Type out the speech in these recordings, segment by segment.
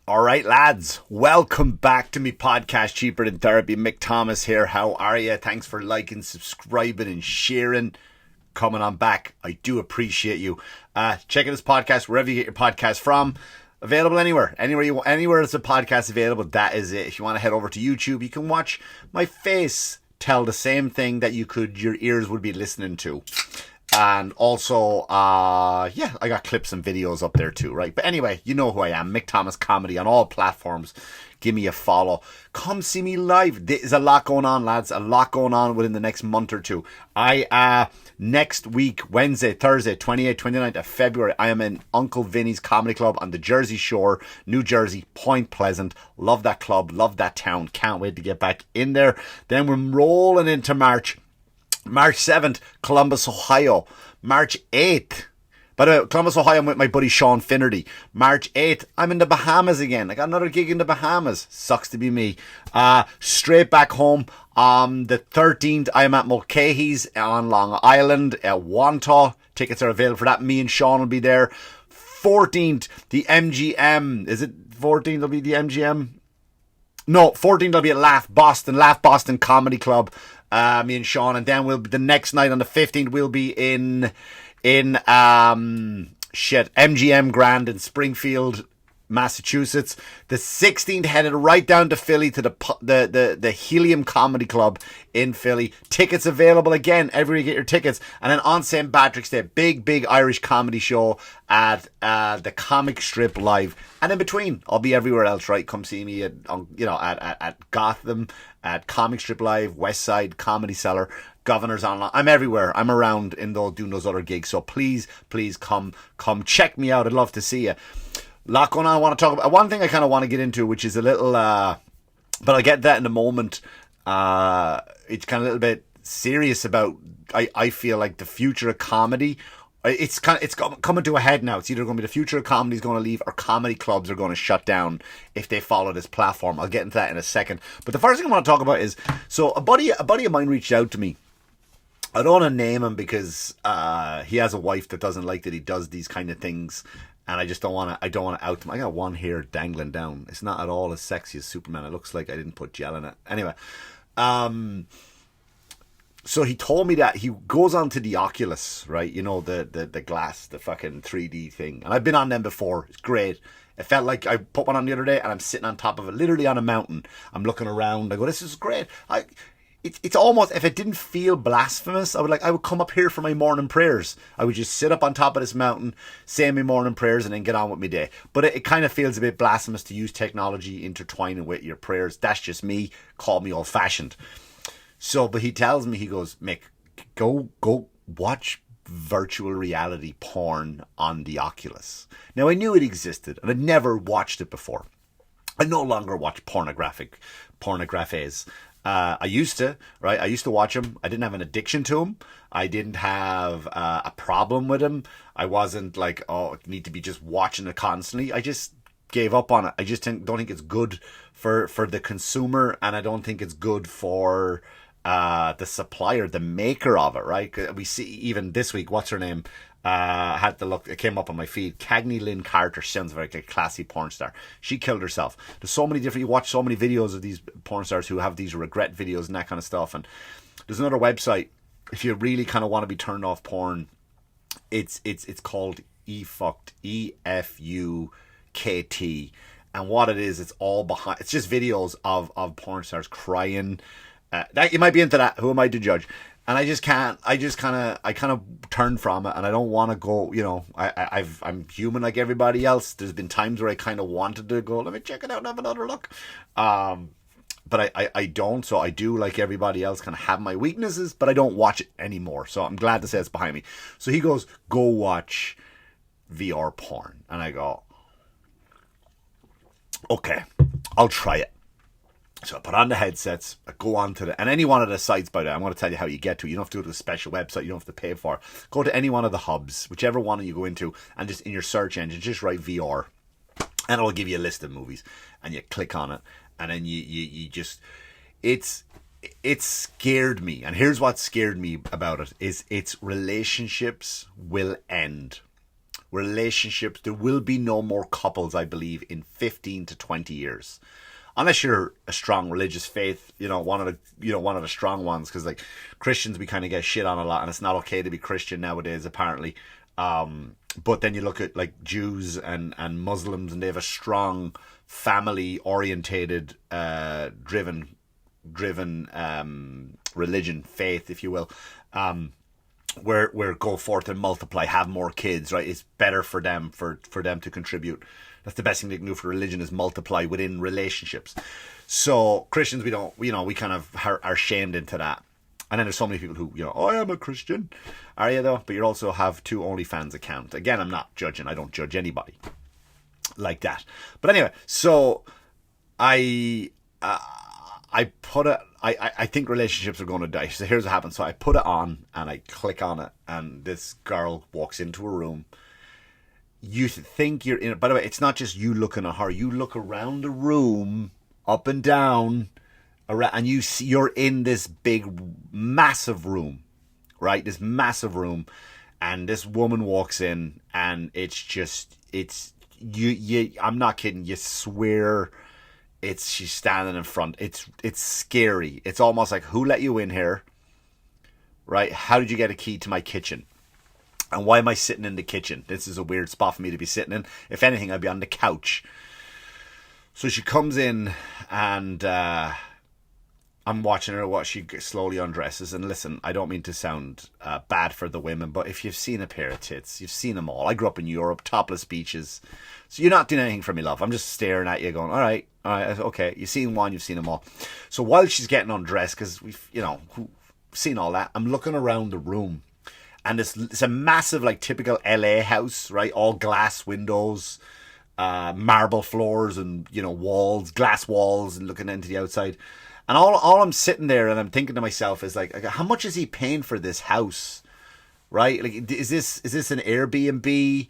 All right, lads, welcome back to me podcast, Cheaper Than Therapy. Mick Thomas here. How are you? Thanks for liking, subscribing, and sharing. Coming on back. I do appreciate you. Checking this podcast wherever you get your podcast from. Available anywhere. Anywhere there's a podcast available, that is it. If you want to head over to YouTube, you can watch my face tell the same thing that your ears would be listening to. And also, I got clips and videos up there too, right? But anyway, you know who I am. Mick Thomas Comedy on all platforms. Give me a follow. Come see me live. There's a lot going on, lads. A lot going on within the next month or two. Next week, Wednesday, Thursday, 28th, 29th of February, I am in Uncle Vinny's Comedy Club on the Jersey Shore, New Jersey, Point Pleasant. Love that club. Love that town. Can't wait to get back in there. Then we're rolling into March 7th, Columbus, Ohio. March 8th. By the way, Columbus, Ohio, I'm with my buddy Sean Finnerty. March 8th, I'm in the Bahamas again. I got another gig in the Bahamas. Sucks to be me. Straight back home. The 13th, I'm at Mulcahy's on Long Island at Wantagh. Tickets are available for that. Me and Sean will be there. 14th, the MGM. Is it 14th will be the MGM? No, 14th will be at Laugh Boston Comedy Club. Me and Sean, and then we'll be the next night on the 15th. We'll be in MGM Grand in Springfield, Massachusetts. The 16th headed right down to Philly to the Helium Comedy Club in Philly. Tickets available again everywhere you get your tickets. And then on St. Patrick's Day, big Irish comedy show at the Comic Strip Live. And in between, I'll be everywhere else, right? Come see me at Gotham, at Comic Strip Live, West Side, Comedy Cellar, Governors Online. I'm everywhere. I'm around doing those other gigs. So please come check me out. I'd love to see you. Lot going on I want to talk about. One thing I kind of want to get into, which is a little, but I'll get that in a moment. It's kind of a little bit serious about, I feel like the future of comedy. It's coming to a head now. It's either going to be the future of comedy is going to leave or comedy clubs are going to shut down if they follow this platform. I'll get into that in a second. But the first thing I want to talk about is, so a buddy of mine reached out to me. I don't want to name him because he has a wife that doesn't like that he does these kind of things. And I don't want to out him. I got one hair dangling down. It's not at all as sexy as Superman. It looks like I didn't put gel in it. Anyway, so he told me that he goes on to the Oculus, right? You know, the glass, the fucking 3D thing. And I've been on them before. It's great. It felt like I put one on the other day and I'm sitting on top of it, literally on a mountain. I'm looking around. I go, this is great. It's almost, if it didn't feel blasphemous, I would come up here for my morning prayers. I would just sit up on top of this mountain, say my morning prayers, and then get on with my day. But it kind of feels a bit blasphemous to use technology intertwining with your prayers. That's just me. Call me old-fashioned. So, but he tells me, he goes, Mick, go watch virtual reality porn on the Oculus. Now, I knew it existed, and I'd never watched it before. I no longer watch pornographies. I used to, right? I used to watch them. I didn't have an addiction to them. I didn't have a problem with them. I wasn't like, I need to be just watching it constantly. I just gave up on it. I just don't think it's good for the consumer, and I don't think it's good for the supplier, the maker of it, right? We see even this week, what's her name? Had to look, it came up on my feed. Cagney Lynn Carter, she sounds like a classy porn star. She killed herself. There's so many different, you watch so many videos of these porn stars who have these regret videos and that kind of stuff. And there's another website, if you really kind of want to be turned off porn, it's called eFukt, EFUKT. And what it is, it's all behind, it's just videos of porn stars crying. That you might be into that. Who am I to judge? And I just kind of turned from it, and I don't want to go, you know, I'm human like everybody else. There's been times where I kind of wanted to go, let me check it out and have another look. But I don't, so I do, like everybody else, kind of have my weaknesses, but I don't watch it anymore. So I'm glad to say it's behind me. So he goes, go watch VR porn. And I go, okay, I'll try it. So I put on the headsets, I go on to and any one of the sites, by the way, I'm going to tell you how you get to it. You don't have to go to a special website, you don't have to pay for it. Go to any one of the hubs, whichever one you go into, and just in your search engine, just write VR. And it'll give you a list of movies. And you click on it, and then you just, it scared me. And here's what scared me about it, is its relationships will end relationships, there will be no more couples, I believe, in 15 to 20 years. Unless you're a strong religious faith, one of the strong ones, because like Christians, we kind of get shit on a lot, and it's not okay to be Christian nowadays, apparently. But then you look at like Jews and Muslims, and they have a strong family orientated, driven religion, faith, if you will, where go forth and multiply, have more kids, right? It's better for them to contribute. That's the best thing they can do for religion, is multiply within relationships. So Christians, we kind of are shamed into that. And then there's so many people who, I am a Christian. Are you though? But you also have 2 OnlyFans accounts. Again, I'm not judging. I don't judge anybody like that. But anyway, so I think relationships are going to die. So here's what happens. So I put it on and I click on it, and this girl walks into a room. You think you're in it. By the way, it's not just you looking at her. You look around the room, up and down, around, and you see you're in this big, massive room, right? This massive room, and this woman walks in, and it's you. I'm not kidding. You swear, she's standing in front. It's scary. It's almost like, who let you in here? Right? How did you get a key to my kitchen? And why am I sitting in the kitchen? This is a weird spot for me to be sitting in. If anything, I'd be on the couch. So she comes in, and I'm watching her while she slowly undresses. And listen, I don't mean to sound bad for the women, but if you've seen a pair of tits, you've seen them all. I grew up in Europe, topless beaches. So you're not doing anything for me, love. I'm just staring at you going, all right, okay. You've seen one, you've seen them all. So while she's getting undressed, because we've, seen all that, I'm looking around the room. And it's a massive, like, typical LA house, right? All glass windows, marble floors, and, walls, glass walls, and looking into the outside. And all I'm sitting there and I'm thinking to myself is like, how much is he paying for this house, right? Like, is this an Airbnb?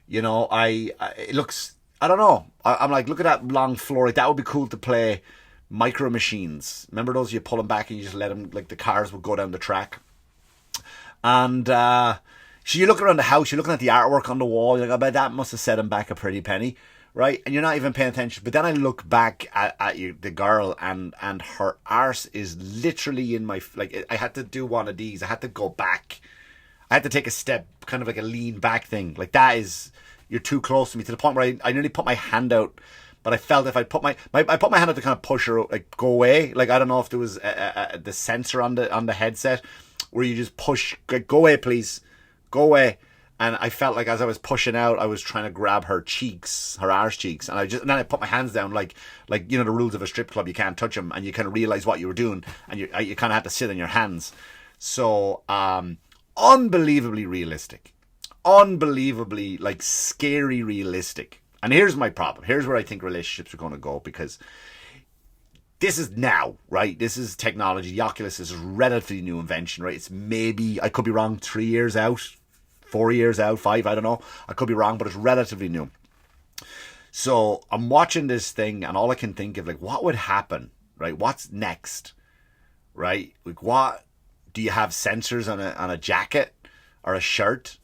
It looks, I don't know. I'm like, look at that long floor. Like, that would be cool to play Micro Machines. Remember those? You pull them back and you just let them, like, the cars would go down the track. And so you look around the house, you're looking at the artwork on the wall, you're like, I bet that must have set him back a pretty penny, right? And you're not even paying attention. But then I look back at the girl, and her arse is literally in my, like, I had to do one of these. I had to go back. I had to take a step, kind of like a lean back thing. Like, that is, you're too close to me, to the point where I nearly put my hand out. But I felt if I put my hand out to kind of push her, like, go away. Like, I don't know if there was the sensor on the headset, where you just push, like, go away, please, go away. And I felt like as I was pushing out, I was trying to grab her cheeks, her arse cheeks, and then I put my hands down, like the rules of a strip club, you can't touch them, and you kind of realize what you were doing, and you kind of had to sit on your hands. So unbelievably realistic, unbelievably, like, scary realistic. And here's my problem. Here's where I think relationships are going to go, because this is now, right? This is technology. The Oculus is a relatively new invention, right? It's maybe, I could be wrong, 3 years out, 4 years out, 5, I don't know. I could be wrong, but it's relatively new. So I'm watching this thing, and all I can think of, like, what would happen, right? What's next, right? Like, what, do you have sensors on a jacket or a shirt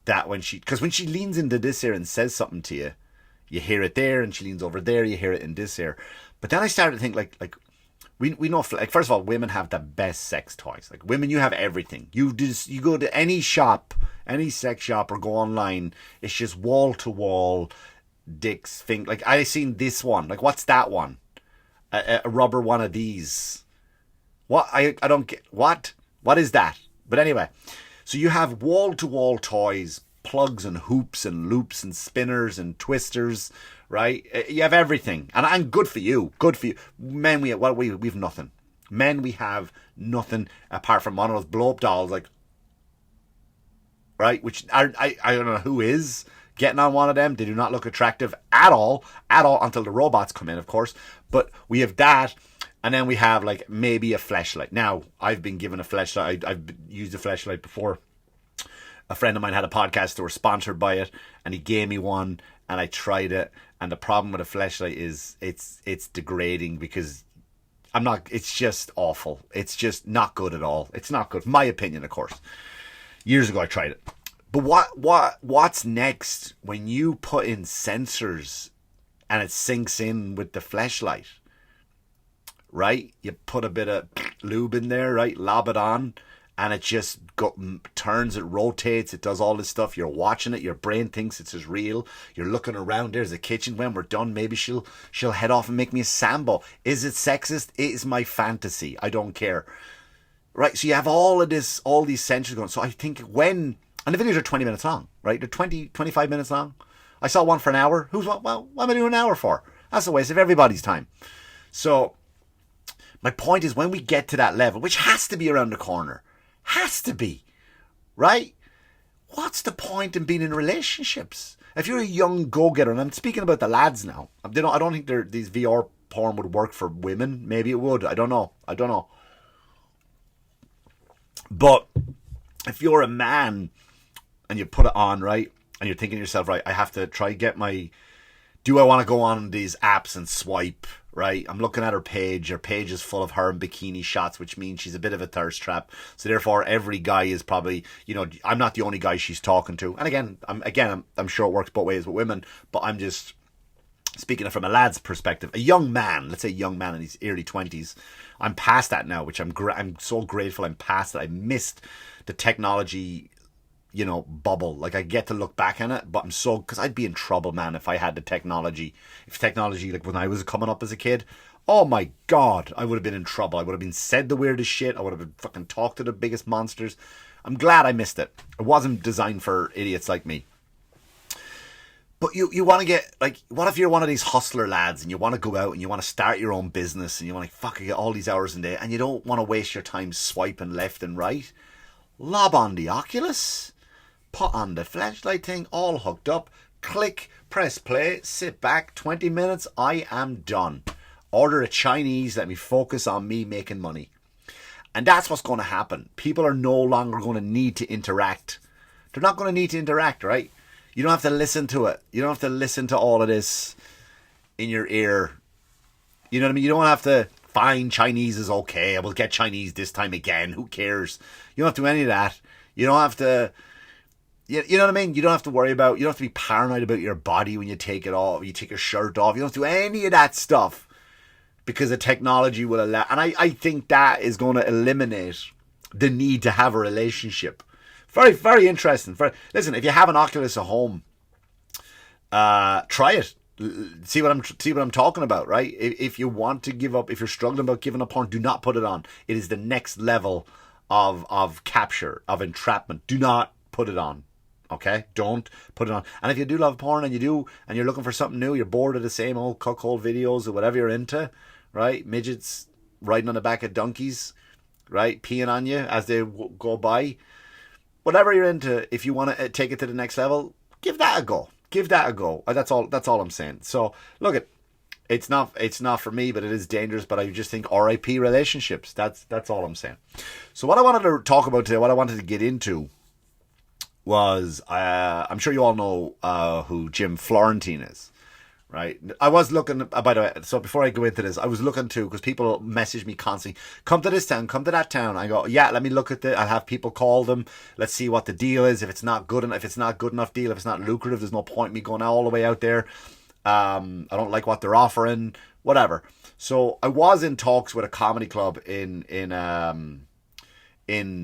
that because when she leans into this ear and says something to you, you hear it there, and she leans over there, you hear it in this ear. But then I started to think, like we know, like, first of all, women have the best sex toys. Like, women, you have everything. You go to any shop, any sex shop, or go online, it's just wall to wall dicks thing. Like, I seen this one. Like, what's that one? A rubber one of these. What? I don't get. What is that? But anyway, so you have wall to wall toys, plugs and hoops and loops and spinners and twisters, right? You have everything, and good for you. Good for you. Men, we've nothing. Men, we have nothing apart from one of those blow up dolls, like, right? Which I don't know who is getting on one of them. They do not look attractive at all, until the robots come in, of course. But we have that, and then we have, like, maybe a fleshlight. Now, I've been given a fleshlight. I've used a fleshlight before. A friend of mine had a podcast that were sponsored by it, and he gave me one, and I tried it. And the problem with a fleshlight is it's degrading, because it's just awful. It's just not good at all. It's not good. My opinion, of course. Years ago I tried it. But what's next when you put in sensors and it sinks in with the fleshlight, right? You put a bit of lube in there, right? Lob it on, and it just turns, it rotates, it does all this stuff. You're watching it, your brain thinks it's as real. You're looking around, there's a kitchen. When we're done, maybe she'll head off and make me a sambo. Is it sexist? It is my fantasy. I don't care. Right, so you have all these sensors going. So I think and the videos are 20 minutes long, right? They're 25 minutes long. I saw one for an hour. What am I doing an hour for? That's a waste of everybody's time. So my point is, when we get to that level, which has to be around the corner, has to be, right? What's the point in being in relationships? If you're a young go-getter, and I'm speaking about the lads now, I don't think these VR porn would work for women. Maybe it would. I don't know. But if you're a man and you put it on, right, and you're thinking to yourself, right, I have to try do I want to go on these apps and swipe, right? I'm looking at her page. Her page is full of her in bikini shots, which means she's a bit of a thirst trap. So therefore, every guy is probably, I'm not the only guy she's talking to. And again, I'm sure it works both ways with women, but I'm just speaking from a lad's perspective. A young man, let's say a young man in his early 20s, I'm past that now, which I'm so grateful I'm past it. I missed the technology, bubble. Like, I get to look back on it, but because I'd be in trouble, man, if I had the technology. If technology, like when I was coming up as a kid, oh my God, I would have been in trouble. I would have been said the weirdest shit. I would have been fucking talked to the biggest monsters. I'm glad I missed it. It wasn't designed for idiots like me. But you want to get, like, what if you're one of these hustler lads and you want to go out and you want to start your own business and you want to get all these hours a day and you don't want to waste your time swiping left and right? Lob on the Oculus, put on the flashlight thing, all hooked up, click, press play, sit back, 20 minutes, I am done. Order a Chinese, let me focus on me making money. And that's what's going to happen. People are no longer going to need to interact. They're not going to need to interact, right? You don't have to listen to it. You don't have to listen to all of this in your ear. You know what I mean? You don't have to find Chinese is okay. I will get Chinese this time again. Who cares? You don't have to do any of that. You don't have to... You know what I mean? You don't have to worry about... You don't have to be paranoid about your body when you take it off. You take your shirt off. You don't have to do any of that stuff. Because the technology will allow... And I think that is going to eliminate the need to have a relationship. Very, very interesting. Listen, if you have an Oculus at home, try it. See what I'm talking about, right? If you want to give up, if you're struggling about giving up porn, do not put it on. It is the next level of capture, of entrapment. Do not put it on. Okay? Don't put it on. And if you do love porn and you're looking for something new, you're bored of the same old cuckold videos or whatever you're into, right? Midgets riding on the back of donkeys, right? Peeing on you as they go by. Whatever you're into, if you want to take it to the next level, give that a go. Give that a go. That's all I'm saying. So, look, it's not for me, but it is dangerous. But I just think RIP relationships. That's all I'm saying. So what I wanted to talk about today, what I wanted to get into was, I'm sure you all know who Jim Florentine is. Right. I was looking, by the way, so before I go into this, I was looking to, because people message me constantly, come to this town, come to that town. I go, yeah, let me look at it. I'll have people call them. Let's see what the deal is. If it's not good enough, deal, if it's not lucrative, there's no point in me going all the way out there. I don't like what they're offering, whatever. So I was in talks with a comedy club in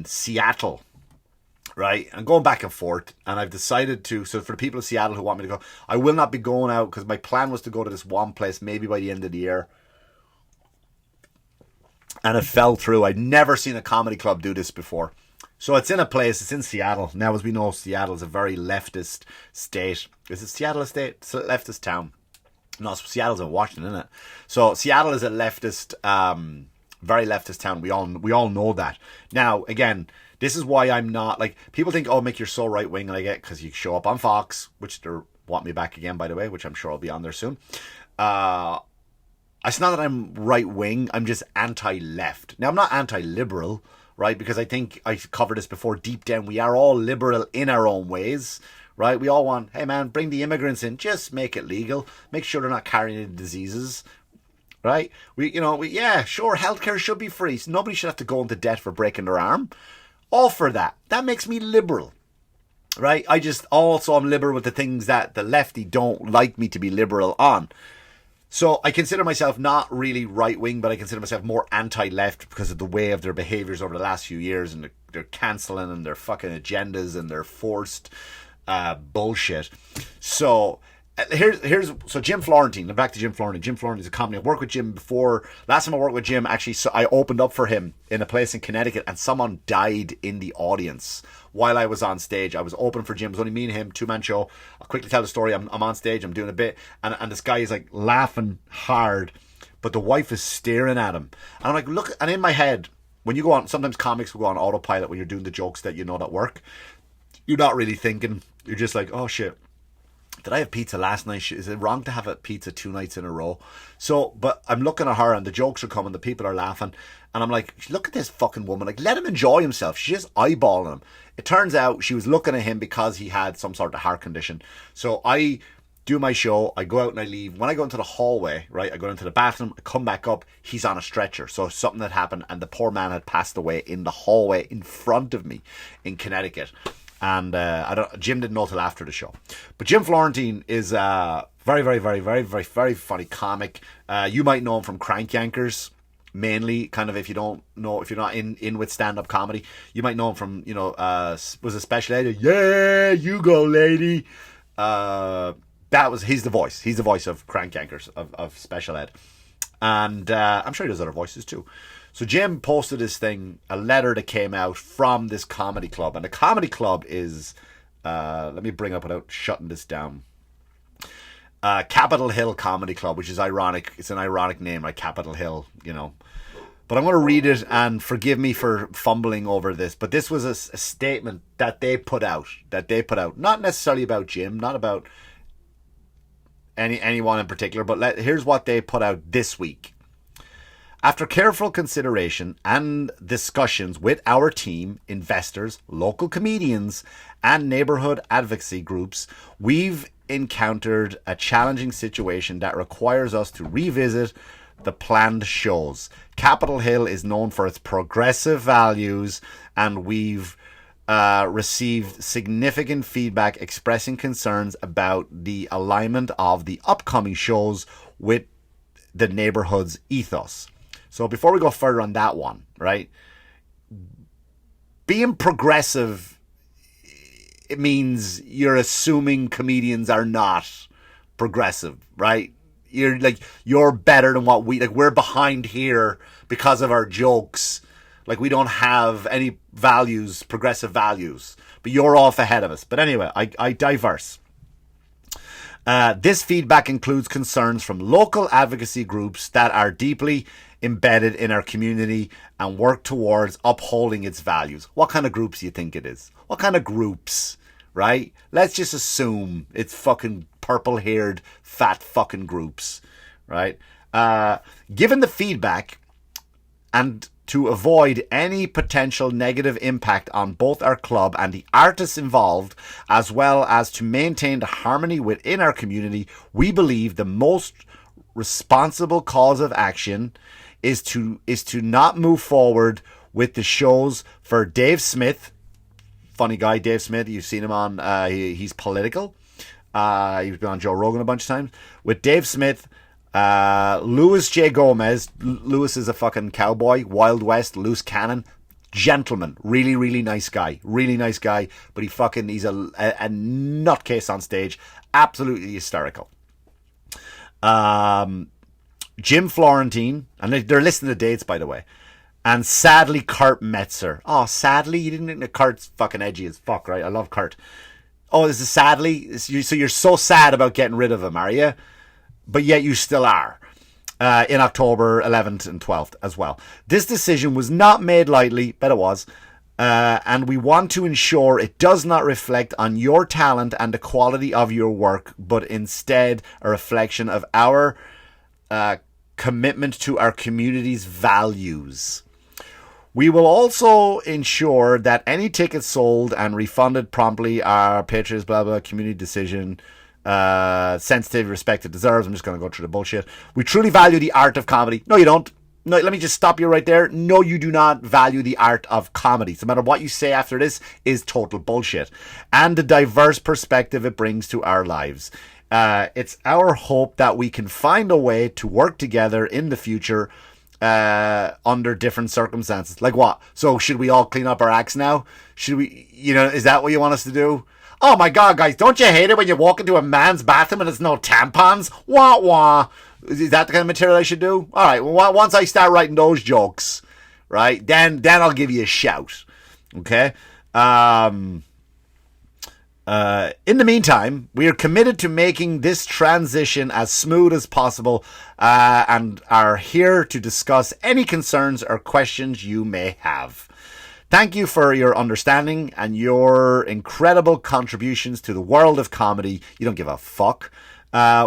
Seattle. Right, and going back and forth, and I've decided to, so for the people of Seattle who want me to go, I will not be going out, because my plan was to go to this one place maybe by the end of the year, and it fell through. I'd never seen a comedy club do this before. So it's in a place, it's in Seattle. Now, as we know, Seattle is a very leftist state. Is it Seattle a state? It's a leftist town. No, Seattle's in Washington, isn't it? So Seattle is a leftist, very leftist town. We all know that. Now, again, this is why I'm not, like, people think, oh, Mick, you're so right-wing, and I get, because you show up on Fox, which they want me back again, by the way, which I'm sure I'll be on there soon. It's not that I'm right-wing, I'm just anti-left. Now, I'm not anti-liberal, right, because I think I've covered this before. Deep down, we are all liberal in our own ways, right? We all want, hey, man, bring the immigrants in, just make it legal, make sure they're not carrying any diseases, right? Yeah, sure, healthcare should be free, so nobody should have to go into debt for breaking their arm. All for that. That makes me liberal, right? I just also am liberal with the things that the lefty don't like me to be liberal on. So I consider myself not really right-wing, but I consider myself more anti-left because of the way of their behaviours over the last few years, and their cancelling and their fucking agendas and their forced bullshit. So so Jim Florentine. Back to Jim Florentine. Jim Florentine is a comedy. I worked with Jim before. Last time I worked with Jim, actually, so I opened up for him in a place in Connecticut, and someone died in the audience while I was on stage. I was open for Jim. It was only me and him, two-man show. I'll quickly tell the story. I'm on stage. I'm doing a bit, and this guy is like laughing hard, but the wife is staring at him. And I'm like, look. And in my head, when you go on, sometimes comics will go on autopilot when you're doing the jokes that you know that work. You're not really thinking. You're just like, oh shit. Did I have pizza last night? Is it wrong to have a pizza 2 nights in a row? So, but I'm looking at her and the jokes are coming, the people are laughing. And I'm like, look at this fucking woman. Like, let him enjoy himself. She's just eyeballing him. It turns out she was looking at him because he had some sort of heart condition. So I do my show. I go out and I leave. When I go into the hallway, right, I go into the bathroom. I come back up. He's on a stretcher. So something had happened and the poor man had passed away in the hallway in front of me in Connecticut. And Jim didn't know till after the show. But Jim Florentine is a very, very, very, very, very, very funny comic. You might know him from Crank Yankers, mainly. Kind of, if you're not in with stand-up comedy, you might know him from, was a Special Ed. Yeah, you go, lady. He's the voice. He's the voice of Crank Yankers of Special Ed, and I'm sure he does other voices too. So Jim posted this thing, a letter that came out from this comedy club. And the comedy club is, let me bring up without shutting this down. Capitol Hill Comedy Club, which is ironic. It's an ironic name, like Capitol Hill, But I'm going to read it, and forgive me for fumbling over this. But this was a statement that they put out. Not necessarily about Jim, not about anyone in particular. But here's what they put out this week. After careful consideration and discussions with our team, investors, local comedians, and neighborhood advocacy groups, we've encountered a challenging situation that requires us to revisit the planned shows. Capitol Hill is known for its progressive values, and we've received significant feedback expressing concerns about the alignment of the upcoming shows with the neighborhood's ethos. So before we go further on that one, right, being progressive, it means you're assuming comedians are not progressive, right? You're better than what we're behind here because of our jokes. Like, we don't have any values, progressive values, but you're off ahead of us. But anyway, I diverse. This feedback includes concerns from local advocacy groups that are deeply embedded in our community and work towards upholding its values. What kind of groups do you think it is? What kind of groups, right? Let's just assume it's fucking purple-haired, fat fucking groups, right? Given the feedback, and to avoid any potential negative impact on both our club and the artists involved, as well as to maintain the harmony within our community, we believe the most responsible cause of action is to not move forward with the shows for Dave Smith. Funny guy, Dave Smith. You've seen him on, he's political. He's been on Joe Rogan a bunch of times. With Dave Smith, Louis J. Gomez. Louis is a fucking cowboy, Wild West, loose cannon. Gentleman. Really, really nice guy. Really nice guy. But he's a nutcase on stage. Absolutely hysterical. Jim Florentine, and they're listing the dates, by the way. And sadly, Kurt Metzer. Oh, sadly? You didn't think that Kurt's fucking edgy as fuck, right? I love Kurt. Oh, this is sadly? So you're so sad about getting rid of him, are you? But yet you still are. In October 11th and 12th as well. This decision was not made lightly, but it was. And we want to ensure it does not reflect on your talent and the quality of your work, but instead a reflection of our commitment to our community's values. We will also ensure that any tickets sold and refunded promptly are Patriots, blah, blah, community decision, sensitive, respect it deserves. I'm just going to go through the bullshit. We truly value the art of comedy. No, you don't. No, let me just stop you right there. No, you do not value the art of comedy. So no matter what you say after this is total bullshit. And the diverse perspective it brings to our lives. It's our hope that we can find a way to work together in the future under different circumstances. Like what? So should we all clean up our acts now? Should we, is that what you want us to do? Oh my God, guys, don't you hate it when you walk into a man's bathroom and there's no tampons? Wah, wah. Is that the kind of material I should do? All right, well, once I start writing those jokes, right, then I'll give you a shout. Okay? In the meantime, we are committed to making this transition as smooth as possible and are here to discuss any concerns or questions you may have. Thank you for your understanding and your incredible contributions to the world of comedy. You don't give a fuck.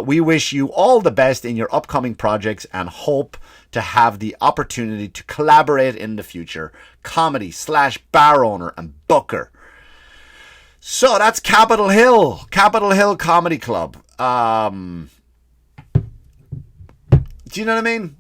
We wish you all the best in your upcoming projects and hope to have the opportunity to collaborate in the future. Comedy/bar owner and booker. So that's Capitol Hill Comedy Club. Do you know what I mean?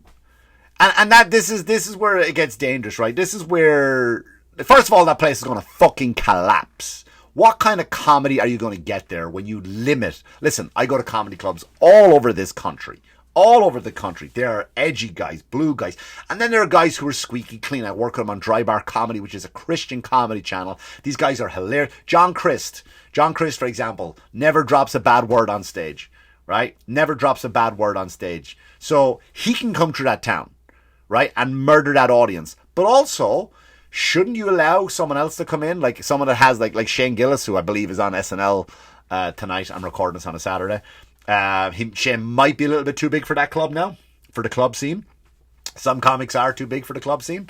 And that this is where it gets dangerous, right? This is where, first of all, that place is going to fucking collapse. What kind of comedy are you going to get there when you limit? Listen, I go to comedy clubs all over this country. All over the country. There are edgy guys, blue guys. And then there are guys who are squeaky clean. I work with them on Dry Bar Comedy, which is a Christian comedy channel. These guys are hilarious. John Christ, for example, never drops a bad word on stage. Right? Never drops a bad word on stage. So he can come through that town, right? And murder that audience. But also, shouldn't you allow someone else to come in? Like someone that has like Shane Gillis, who I believe is on SNL tonight. I'm recording this on a Saturday. Shane might be a little bit too big for that club now, for the club scene. Some comics are too big for the club scene.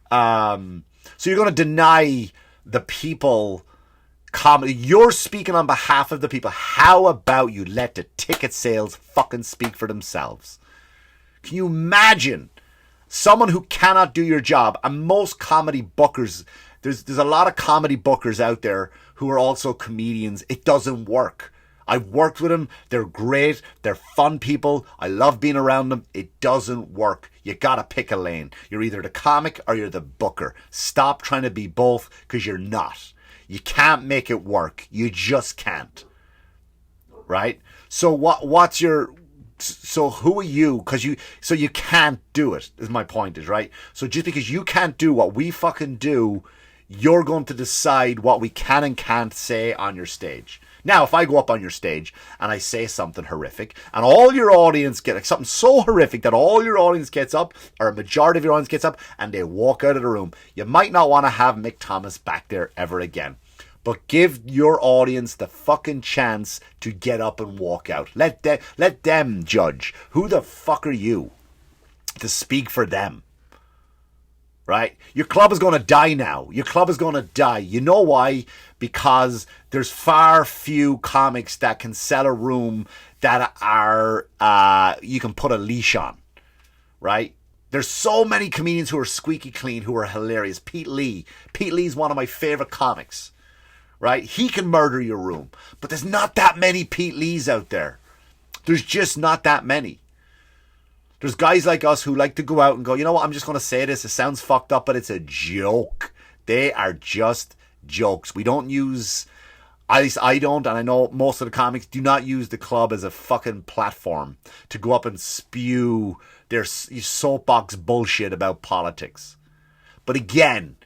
So you're going to deny the people comedy. You're speaking on behalf of the people. How about you let the ticket sales fucking speak for themselves? Can you imagine someone who cannot do your job? And most comedy bookers, there's a lot of comedy bookers out there who are also comedians. It doesn't work. I've worked with them. They're great. They're fun people. I love being around them. It doesn't work. You gotta pick a lane. You're either the comic or you're the booker. Stop trying to be both, because you're not. You can't make it work. You just can't. Right? So what's your... So who are you? So you can't do it, is my point, is right? So just because you can't do what we fucking do, you're going to decide what we can and can't say on your stage. Now, if I go up on your stage and I say something horrific and all your audience get something so horrific that all your audience gets up, or a majority of your audience gets up, and they walk out of the room, you might not want to have Mick Thomas back there ever again. But give your audience the fucking chance to get up and walk out. Let them judge. Who the fuck are you to speak for them? Right? Your club is going to die now. Your club is going to die. You know why? Because there's far few comics that can sell a room that are you can put a leash on. Right? There's so many comedians who are squeaky clean, who are hilarious. Pete Lee is one of my favorite comics. Right? He can murder your room. But there's not that many Pete Lees out there. There's just not that many. There's guys like us who like to go out and go, you know what, I'm just going to say this. It sounds fucked up, but it's a joke. They are just jokes. We don't use... At least I don't, and I know most of the comics do not use the club as a fucking platform to go up and spew their soapbox bullshit about politics. But again,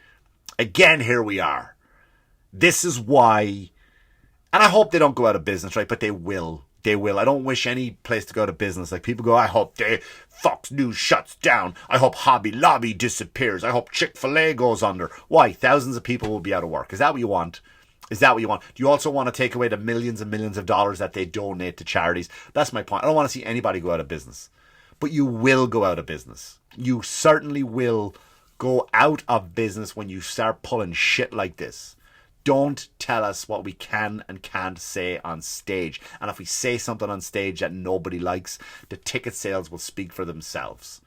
here we are. This is why, and I hope they don't go out of business, right? But they will. They will. I don't wish any place to go out of business. Like people go, I hope Fox News shuts down. I hope Hobby Lobby disappears. I hope Chick-fil-A goes under. Why? Thousands of people will be out of work. Is that what you want? Is that what you want? Do you also want to take away the millions and millions of dollars that they donate to charities? That's my point. I don't want to see anybody go out of business. But you will go out of business. You certainly will go out of business when you start pulling shit like this. Don't tell us what we can and can't say on stage. And if we say something on stage that nobody likes, the ticket sales will speak for themselves.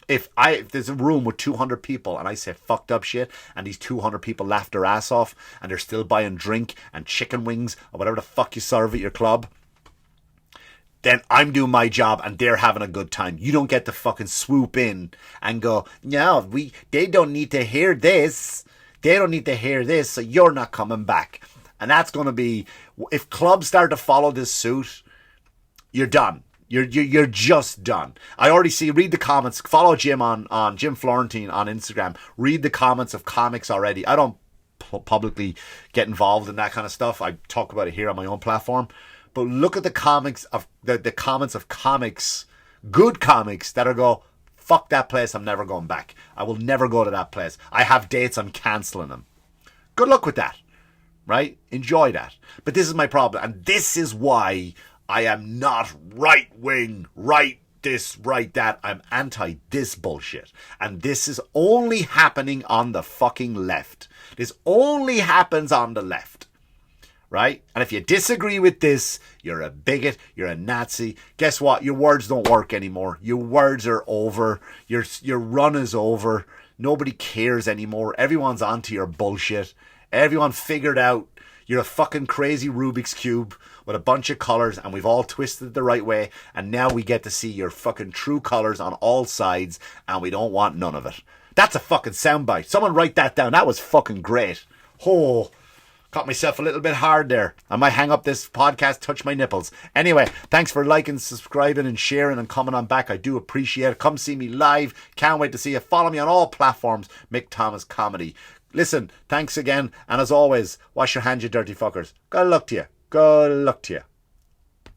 If there's a room with 200 people and I say fucked up shit and these 200 people laugh their ass off and they're still buying drink and chicken wings or whatever the fuck you serve at your club, then I'm doing my job and they're having a good time. You don't get to fucking swoop in and go, no, they don't need to hear this. They don't need to hear this, so you're not coming back. And that's going to be, if clubs start to follow this suit, you're done. You're just done. I already see, read the comments, follow Jim on Jim Florentine on Instagram. Read the comments of comics already. I don't publicly get involved in that kind of stuff. I talk about it here on my own platform. But look at the comics of the comments of comics, good comics that are go, fuck that place, I'm never going back. I will never go to that place. I have dates, I'm cancelling them. Good luck with that, right? Enjoy that. But this is my problem, and this is why I am not right-wing, right this, right that. I'm anti this bullshit. And this is only happening on the fucking left. This only happens on the left. Right? And if you disagree with this, you're a bigot, you're a Nazi. Guess what? Your words don't work anymore. Your words are over. Your run is over. Nobody cares anymore. Everyone's onto your bullshit. Everyone figured out you're a fucking crazy Rubik's Cube with a bunch of colours, and we've all twisted it the right way, and now we get to see your fucking true colours on all sides, and we don't want none of it. That's a fucking soundbite. Someone write that down. That was fucking great. Oh, caught myself a little bit hard there. I might hang up this podcast, touch my nipples. Anyway, thanks for liking, subscribing and sharing and coming on back. I do appreciate it. Come see me live. Can't wait to see you. Follow me on all platforms. Mick Thomas Comedy. Listen, thanks again. And as always, wash your hands, you dirty fuckers. Good luck to you. Good luck to you.